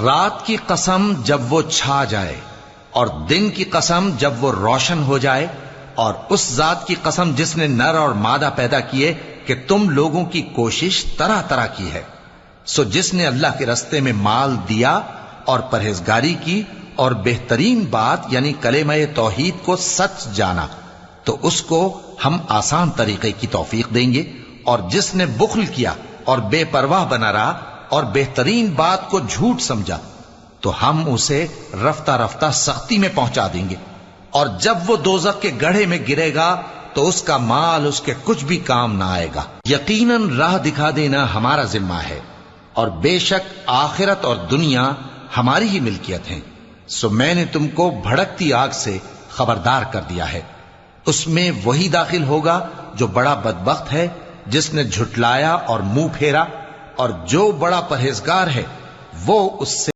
رات کی قسم جب وہ چھا جائے اور دن کی قسم جب وہ روشن ہو جائے، اور اس ذات کی قسم جس نے نر اور مادہ پیدا کیے کہ تم لوگوں کی کوشش طرح طرح کی ہے۔ سو جس نے اللہ کے رستے میں مال دیا اور پرہیزگاری کی اور بہترین بات یعنی کلمہ توحید کو سچ جانا، تو اس کو ہم آسان طریقے کی توفیق دیں گے، اور جس نے بخل کیا اور بے پرواہ بنا رہا اور بہترین بات کو جھوٹ سمجھا، تو ہم اسے رفتہ رفتہ سختی میں پہنچا دیں گے، اور جب وہ دوزخ کے گڑھے میں گرے گا تو اس کا مال اس کے کچھ بھی کام نہ آئے گا۔ یقیناً راہ دکھا دینا ہمارا ذمہ ہے، اور بے شک آخرت اور دنیا ہماری ہی ملکیت ہیں۔ سو میں نے تم کو بھڑکتی آگ سے خبردار کر دیا ہے، اس میں وہی داخل ہوگا جو بڑا بدبخت ہے، جس نے جھٹلایا اور منہ پھیرا، اور جو بڑا پرہیزگار ہے وہ اس سے